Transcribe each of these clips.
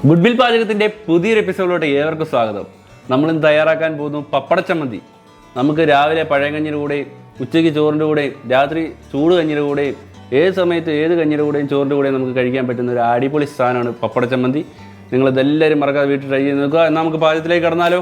Goodwill പാചകത്തിൻ്റെ പുതിയൊരു എപ്പിസോഡിലോട്ട് ഏവർക്കും സ്വാഗതം. നമ്മളിന്ന് തയ്യാറാക്കാൻ പോകുന്നു പപ്പട ചമ്മന്തി. നമുക്ക് രാവിലെ പഴയകഞ്ഞിയുടെ കൂടെയും ഉച്ചയ്ക്ക് ചോറിൻ്റെ കൂടെയും രാത്രി ചൂട് കഞ്ഞിയുടെ കൂടെയും ഏത് സമയത്ത് ഏത് കഞ്ഞിയുടെ കൂടെയും ചോറിൻ്റെ കൂടെയും നമുക്ക് കഴിക്കാൻ പറ്റുന്ന ഒരു അടിപൊളി സാധനമാണ് പപ്പട ചമ്മന്തി. നിങ്ങളിതെല്ലാവരും മറക്കാതെ വീട്ടിൽ ട്രൈ ചെയ്ത് നോക്കുക. എന്നാൽ നമുക്ക് പാചകത്തിലേക്ക് കടന്നാലോ?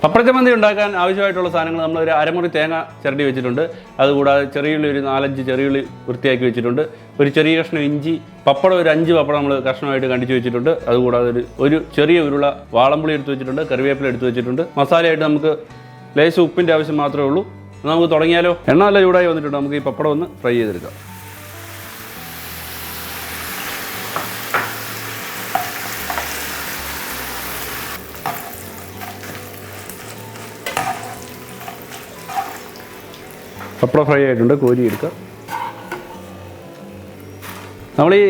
പപ്പട ചമ്മന്തി ഉണ്ടാക്കാൻ ആവശ്യമായിട്ടുള്ള സാധനങ്ങൾ നമ്മൾ ഒരു അരമുറി തേങ്ങ ചിരണ്ടി വെച്ചിട്ടുണ്ട്. അതുകൂടാതെ ചെറിയുള്ളി ഒരു 4-5 ചെറിയുള്ളി വൃത്തിയാക്കി വെച്ചിട്ടുണ്ട്. ഒരു ചെറിയ കഷ്ണം ഇഞ്ചി, പപ്പടം ഒരു 5 പപ്പടം നമ്മൾ കഷ്ണമായിട്ട് കണ്ടിച്ച് വെച്ചിട്ടുണ്ട്. അതുകൂടാതെ ഒരു ചെറിയ ഉരുള വാളംപുളി എടുത്ത് വെച്ചിട്ടുണ്ട്. കറിവേപ്പില എടുത്ത് വെച്ചിട്ടുണ്ട്. മസാലയായിട്ട് നമുക്ക് ലേശം ഉപ്പിൻ്റെ ആവശ്യം മാത്രമേ ഉള്ളൂ. നമുക്ക് തുടങ്ങിയാലോ? എണ്ണ നല്ല ചൂടായി വന്നിട്ടുണ്ട്. നമുക്ക് ഈ പപ്പടം ഒന്ന് ഫ്രൈ ചെയ്തെടുക്കാം. പപ്പടം ഫ്രൈ ആയിട്ടുണ്ട്, കോരി എടുക്കുക. നമ്മൾ ഈ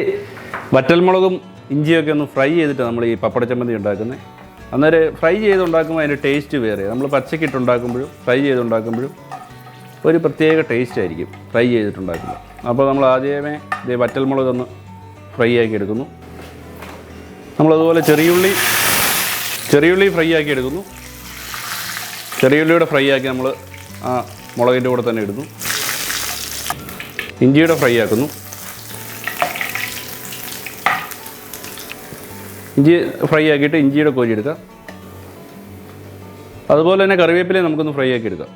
വറ്റൽമുളകും ഇഞ്ചിയൊക്കെ ഒന്ന് ഫ്രൈ ചെയ്തിട്ട് നമ്മൾ ഈ പപ്പട ചമ്മന്തി ഉണ്ടാക്കുന്നത്. അന്നേരം ഫ്രൈ ചെയ്തുണ്ടാക്കുമ്പോൾ അതിൻ്റെ ടേസ്റ്റ് വേറെ. നമ്മൾ പച്ചക്കിട്ടുണ്ടാക്കുമ്പോഴും ഫ്രൈ ചെയ്തുണ്ടാക്കുമ്പോഴും ഒരു പ്രത്യേക ടേസ്റ്റ് ആയിരിക്കും ഫ്രൈ ചെയ്തിട്ടുണ്ടാക്കുമ്പോൾ. അപ്പോൾ നമ്മൾ ആദ്യമേ ഇത് വറ്റൽമുളകൊന്ന് ഫ്രൈ ആക്കി എടുക്കുന്നു. നമ്മളതുപോലെ ചെറിയുള്ളി ഫ്രൈ ആക്കി എടുക്കുന്നു. ചെറിയുള്ളിയുടെ ഫ്രൈ ആക്കി നമ്മൾ ആ മുളകിൻ്റെ കൂടെ തന്നെ ഇടുന്നു. ഇഞ്ചിയുടെ ഫ്രൈ ആക്കുന്നു. ഇഞ്ചി ഫ്രൈ ആക്കിയിട്ട് ഇഞ്ചിയുടെ കോരി എടുക്കാം. അതുപോലെ തന്നെ കറിവേപ്പില നമുക്കൊന്ന് ഫ്രൈ ആക്കി എടുക്കാം.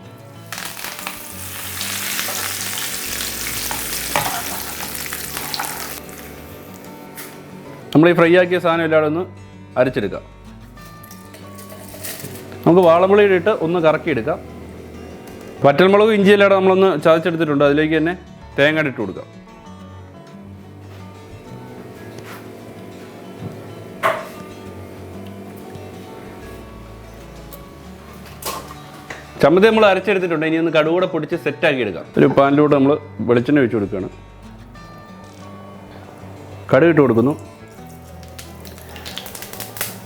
നമ്മൾ ഈ ഫ്രൈ ആക്കിയ സാധനം എല്ലാവരും ഒന്ന് അരച്ചെടുക്കാം. നമുക്ക് വാളംപുളിയിലിട്ട് ഒന്ന് കറക്കിയെടുക്കാം. വറ്റൽമുളകും ഇഞ്ചിയെല്ലാം നമ്മളൊന്ന് ചതച്ചെടുത്തിട്ടുണ്ട്. അതിലേക്ക് തന്നെ തേങ്ങ ഇട്ട് കൊടുക്കാം. ചമ്മന്തി നമ്മൾ അരച്ചെടുത്തിട്ടുണ്ട്. ഇനി ഒന്ന് കടുകൂടെ പൊടിച്ച് സെറ്റാക്കി എടുക്കാം. ഒരു പാനിലൂടെ നമ്മൾ വെളിച്ചെണ്ണ ഒഴിച്ച് കൊടുക്കുകയാണ്. കടുക് ഇട്ട് കൊടുക്കുന്നു.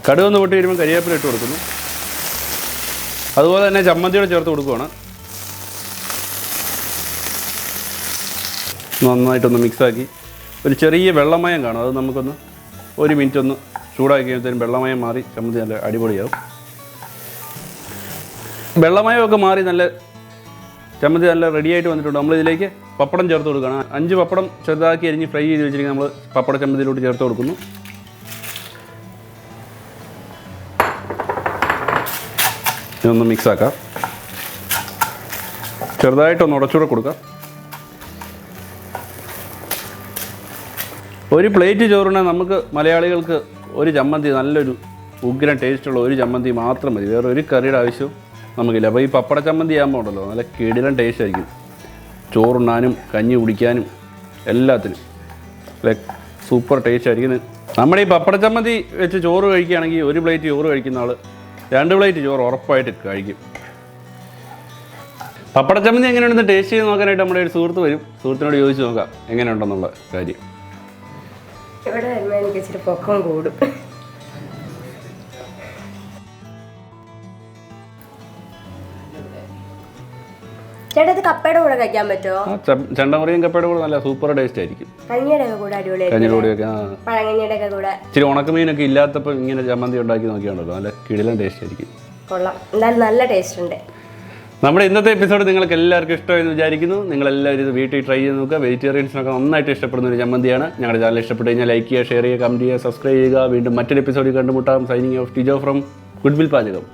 കടുക് ഒന്ന് പൊട്ടി വരുമ്പോൾ കരിവേപ്പില ഇട്ട് കൊടുക്കുന്നു. അതുപോലെ തന്നെ ചമ്മന്തിയോടെ ചേർത്ത് കൊടുക്കുകയാണ്. നന്നായിട്ടൊന്ന് മിക്സാക്കി ഒരു ചെറിയ വെള്ളമയം കാണും. അത് നമുക്കൊന്ന് 1 മിനിറ്റ് ഒന്ന് ചൂടാക്കി കഴിയുമ്പോഴത്തേനും വെള്ളമയം മാറി ചമ്മന്തി നല്ല അടിപൊളിയാവും. വെള്ളമയമൊക്കെ മാറി ചമ്മന്തി നല്ല റെഡിയായിട്ട് വന്നിട്ടുണ്ട്. നമ്മളിതിലേക്ക് പപ്പടം ചേർത്ത് കൊടുക്കണം. 5 പപ്പടം ചെറുതാക്കി അരിഞ്ഞ് ഫ്രൈ ചെയ്ത് വെച്ചിരിക്കുന്നത് നമ്മൾ പപ്പട ചമ്മന്തിയിലോട്ട് ചേർത്ത് കൊടുക്കുന്നു. ഇതൊന്ന് മിക്സാക്കാം. ചെറുതായിട്ടൊന്ന് ഉടച്ചൂടെ കൊടുക്കാം. ഒരു പ്ലേറ്റ് ചോറിന് നമുക്ക് മലയാളികൾക്ക് ഒരു ചമ്മന്തി, നല്ലൊരു ഉഗ്രൻ ടേസ്റ്റുള്ള ഒരു ചമ്മന്തി മാത്രം മതി. വേറെ ഒരു കറിയുടെ ആവശ്യവും നമുക്കില്ല. അപ്പോൾ ഈ പപ്പട ചമ്മന്തി ആകുമ്പോൾ ഉണ്ടല്ലോ നല്ല കിടിലൻ ടേസ്റ്റ് ആയിരിക്കും. ചോറുണ്ണാനും കഞ്ഞി കുടിക്കാനും എല്ലാത്തിനും സൂപ്പർ ടേസ്റ്റ് ആയിരിക്കും. നമ്മുടെ ഈ പപ്പട ചമ്മന്തി വെച്ച് ചോറ് കഴിക്കുകയാണെങ്കിൽ 1 പ്ലേറ്റ് ചോറ് കഴിക്കുന്ന ആൾ 2 പ്ലേറ്റ് ചോറ് ഉറപ്പായിട്ട് കഴിക്കും. പപ്പട ചമ്മന്തി എങ്ങനെയുണ്ടെന്ന് ടേസ്റ്റ് ചെയ്ത് നോക്കാനായിട്ട് നമ്മുടെ ഒരു സുഹൃത്ത് വരും. സുഹൃത്തിനോട് ചോദിച്ച് നോക്കാം എങ്ങനെയുണ്ടെന്നുള്ള കാര്യം. ഇവിടെ വരുമ്പോൾ എനിക്ക് ഇച്ചിരി പൊക്കം കൂടും. ചേട്ടാ, ഇത് കപ്പയുടെ കൂടെ കഴിക്കാൻ പറ്റുമോ? ചെണ്ടമുറിയും കപ്പയുടെ കൂടെ നല്ല സൂപ്പർ ടേസ്റ്റ് ആയിരിക്കും. കഞ്ഞിയുടെ കൂടെ അടിപൊളിയായിരിക്കും. പഴങ്കഞ്ഞിയുടെ ഒക്കെ കൂടെ ഇച്ചിരി ഉണക്കമീനൊക്കെ ഇല്ലാത്തപ്പോൾ ഇങ്ങനെ ചമ്മന്തി ഉണ്ടാക്കി നോക്കിയാണല്ലോ നല്ല കിടിലൻ ടേസ്റ്റ് ആയിരിക്കും. കൊള്ളാം, എന്തായാലും നല്ല ടേസ്റ്റ് ഉണ്ട്. നമ്മുടെ ഇന്നത്തെ എപ്പിസോഡ് നിങ്ങൾക്ക് എല്ലാവർക്കും ഇഷ്ടമായെന്ന് വിചാരിക്കുന്നു. നിങ്ങളെല്ലാവരും ഇത് വീട്ടിൽ ട്രൈ ചെയ്ത് നോക്കുക. വെജിറ്റേറിയൻസിനൊക്കെ നന്നായിട്ട് ഇഷ്ടപ്പെടുന്ന ഒരു ചമ്മന്തിയാണ്. ഞങ്ങളുടെ ചാനൽ ഇഷ്ടപ്പെട്ട് കഴിഞ്ഞാൽ ലൈക്ക് ചെയ്യുക, ഷെയർ ചെയ്യുക, കമൻറ്റ് ചെയ്യുക, സബ്സ്ക്രൈബ് ചെയ്യുക. വീണ്ടും മറ്റൊരു എപ്പിസോഡിൽ കണ്ടുമുട്ടാം. Signing off Tijo from goodwill പാചകം.